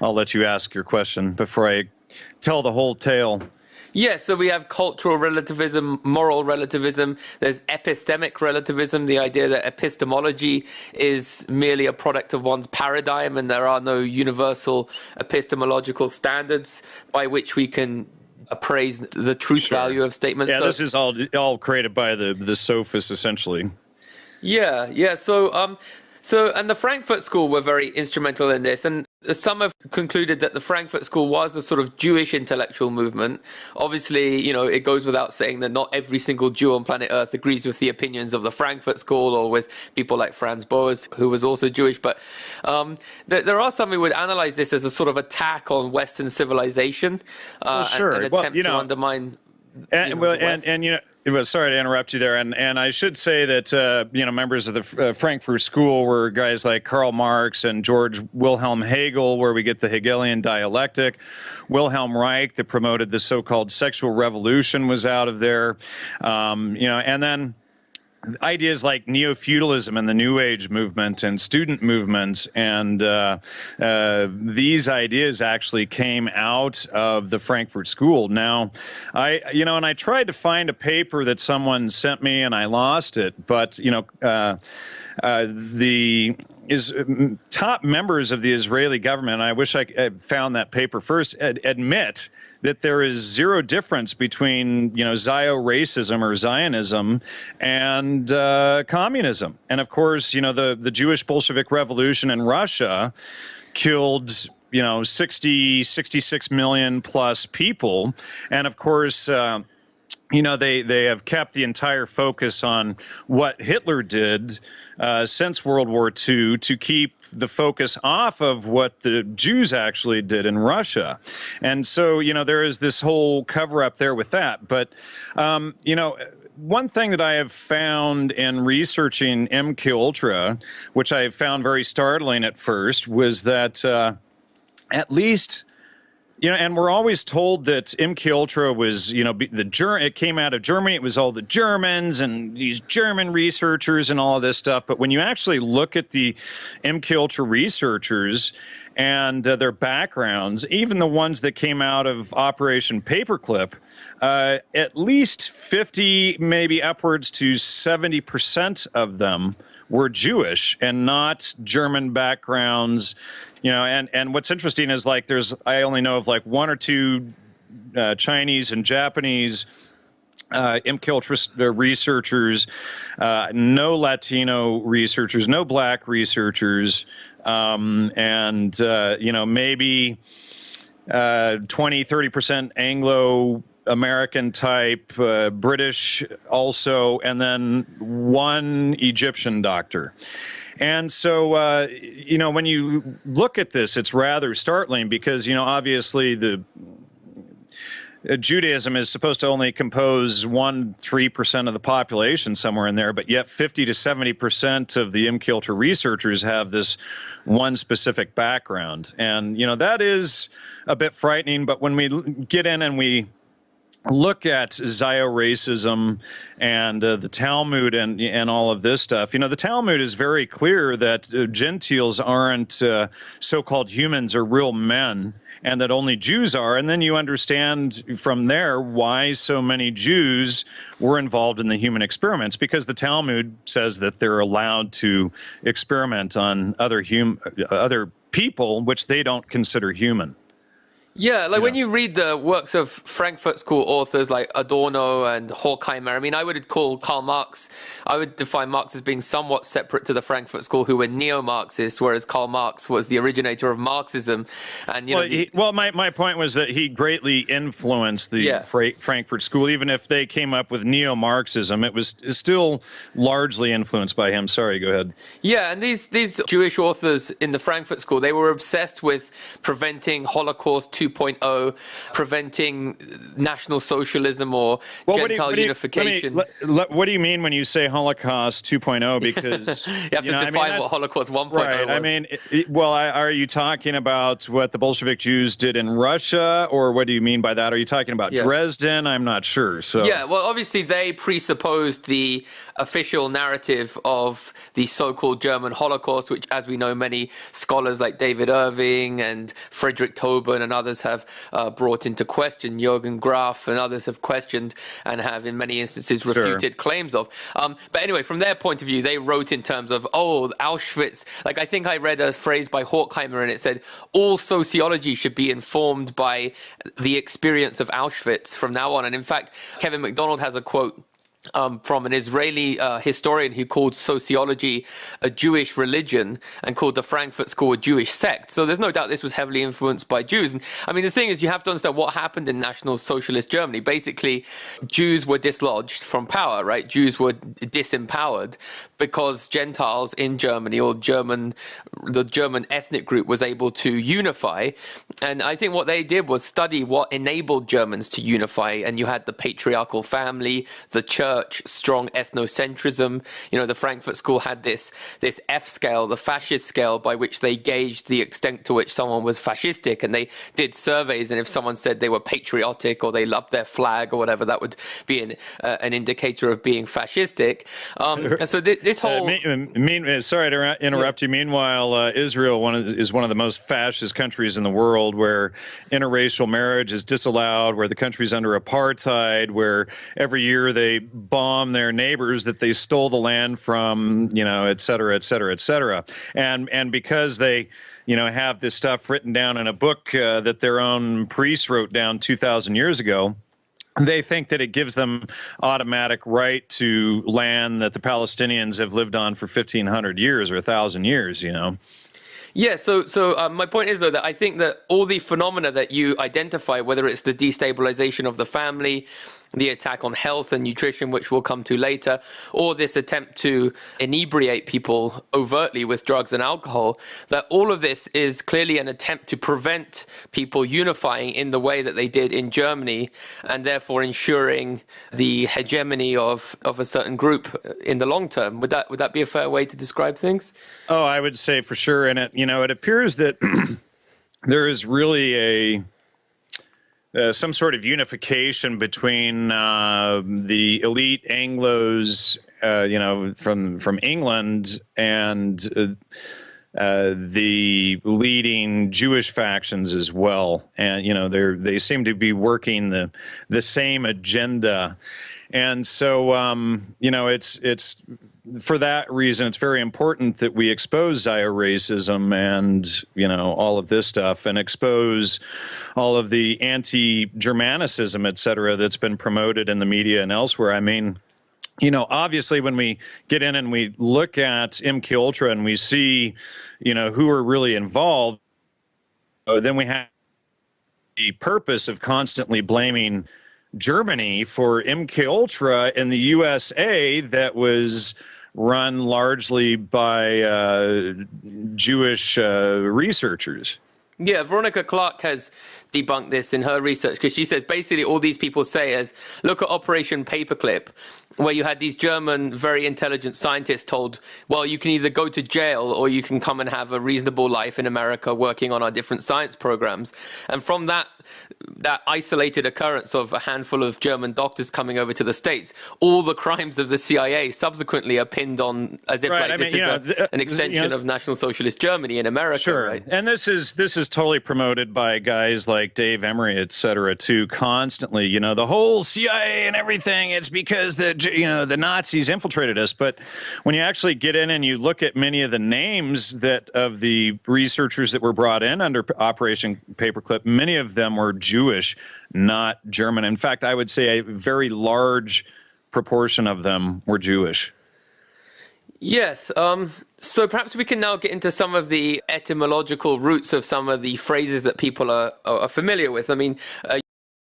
I'll let you ask your question before I tell the whole tale. Yeah, so we have cultural relativism, moral relativism, there's epistemic relativism, the idea that epistemology is merely a product of one's paradigm and there are no universal epistemological standards by which we can appraise the truth value of statements. Yeah, so, this is all created by the sophists, essentially. Yeah, so and the Frankfurt School were very instrumental in this, and some have concluded that the Frankfurt School was a sort of Jewish intellectual movement. Obviously, you know, it goes without saying that not every single Jew on planet Earth agrees with the opinions of the Frankfurt School or with people like Franz Boas, who was also Jewish, but there are some who would analyze this as a sort of attack on Western civilization, and an attempt to undermine sorry to interrupt you there, and I should say that members of the Frankfurt School were guys like Karl Marx and George Wilhelm Hegel, where we get the Hegelian dialectic. Wilhelm Reich, that promoted the so-called sexual revolution, was out of there. And then ideas like neo-feudalism and the New Age movement and student movements, and these ideas actually came out of the Frankfurt School. Now, I tried to find a paper that someone sent me and I lost it, but the top members of the Israeli government, I wish I found that paper first, admit that there is zero difference between, Zio-racism or Zionism and communism. And of course, the Jewish Bolshevik Revolution in Russia killed 66 million plus people. And of course, they have kept the entire focus on what Hitler did since World War II to keep the focus off of what the Jews actually did in Russia. And so, there is this whole cover-up there with that. But, one thing that I have found in researching MKUltra, which I found very startling at first, was that at least... and we're always told that MKUltra was, it came out of Germany. It was all the Germans and these German researchers and all of this stuff. But when you actually look at the MKUltra researchers and their backgrounds, even the ones that came out of Operation Paperclip, at least 50, maybe upwards to 70% of them were Jewish and not German backgrounds. And what's interesting is I only know of one or two Chinese and Japanese MKUltra researchers, no Latino researchers, no black researchers, and maybe 20–30% Anglo-American type, British also, and then one Egyptian doctor. And so, when you look at this, it's rather startling because, obviously Judaism is supposed to only compose 1–3% of the population, somewhere in there, but yet 50 to 70% of the MKUltra researchers have this one specific background. And, that is a bit frightening, but when we get in and we look at Zio-racism and the Talmud and all of this stuff, the Talmud is very clear that Gentiles aren't so-called humans or real men, and that only Jews are. And then you understand from there why so many Jews were involved in the human experiments, because the Talmud says that they're allowed to experiment on other people which they don't consider human. Yeah, when you read the works of Frankfurt School authors like Adorno and Horkheimer, I would call Karl Marx, I would define Marx as being somewhat separate to the Frankfurt School, who were neo-Marxists, whereas Karl Marx was the originator of Marxism. And my point was that he greatly influenced the Frankfurt School. Even if they came up with neo-Marxism, it was still largely influenced by him. Sorry, go ahead. Yeah, and these Jewish authors in the Frankfurt School, they were obsessed with preventing Holocaust 2 2.0, preventing national socialism or Gentile unification. What do you mean when you say Holocaust 2.0? Because you have to define what Holocaust 1.0 right. was. I mean, are you talking about what the Bolshevik Jews did in Russia, or what do you mean by that? Are you talking about Dresden? I'm not sure. So yeah, well, obviously they presupposed the official narrative of the so-called German Holocaust, which, as we know, many scholars like David Irving and Friedrich Tobin and others have brought into question. Jürgen Graf and others have questioned and have, in many instances, refuted claims of. But anyway, from their point of view, they wrote in terms of, oh, Auschwitz. Like, I think I read a phrase by Horkheimer, and it said, all sociology should be informed by the experience of Auschwitz from now on. And in fact, Kevin MacDonald has a quote from an Israeli historian who called sociology a Jewish religion and called the Frankfurt School a Jewish sect. So there's no doubt this was heavily influenced by Jews. And I mean, the thing is, you have to understand what happened in National Socialist Germany. Basically, Jews were dislodged from power, right? Jews were disempowered because Gentiles in Germany, or the German ethnic group, was able to unify. And I think what they did was study what enabled Germans to unify. And you had the patriarchal family, the church, strong ethnocentrism. You know, the Frankfurt School had this F scale, the fascist scale, by which they gauged the extent to which someone was fascistic, and they did surveys, and if someone said they were patriotic or they loved their flag or whatever, that would be an indicator of being fascistic. And so this whole... sorry to interrupt you. Meanwhile, Israel is one of the most fascist countries in the world, where interracial marriage is disallowed, where the country's under apartheid, where every year they bomb their neighbors that they stole the land from, you know, et cetera, et cetera, et cetera. And because they, you know, have this stuff written down in a book that their own priests wrote down 2,000 years ago, they think that it gives them automatic right to land that the Palestinians have lived on for 1,500 years or 1,000 years, you know. Yeah, so my point is, though, that I think that all the phenomena that you identify, whether it's the destabilization of the family, the attack on health and nutrition, which we'll come to later, or this attempt to inebriate people overtly with drugs and alcohol, that all of this is clearly an attempt to prevent people unifying in the way that they did in Germany, and therefore ensuring the hegemony of a certain group in the long term. Would that be a fair way to describe things? Oh, I would say for sure. And it appears that there is really some sort of unification between the elite Anglos, from England, and the leading Jewish factions as well. And they seem to be working the same agenda. And so, it's for that reason, it's very important that we expose Zio-racism and, all of this stuff, and expose all of the anti-Germanicism, et cetera, that's been promoted in the media and elsewhere. I mean, obviously when we get in and we look at MKUltra and we see, who are really involved, then we have the purpose of constantly blaming Germany for MKUltra in the USA that was run largely by Jewish researchers. Yeah, Veronica Clark has debunked this in her research, because she says basically all these people say is, look at Operation Paperclip, where you had these German, very intelligent scientists told, well, you can either go to jail or you can come and have a reasonable life in America working on our different science programs. And from that isolated occurrence of a handful of German doctors coming over to the States, all the crimes of the CIA subsequently are pinned on as if this is an extension of National Socialist Germany in America. Sure, right? And this is totally promoted by guys like Dave Emery, et cetera, too, constantly. The whole CIA and everything, it's because the Nazis infiltrated us. But when you actually get in and you look at many of the names of the researchers that were brought in under Operation Paperclip, many of them were Jewish, not German. In fact, I would say a very large proportion of them were Jewish. Yes. So perhaps we can now get into some of the etymological roots of some of the phrases that people are familiar with. I mean,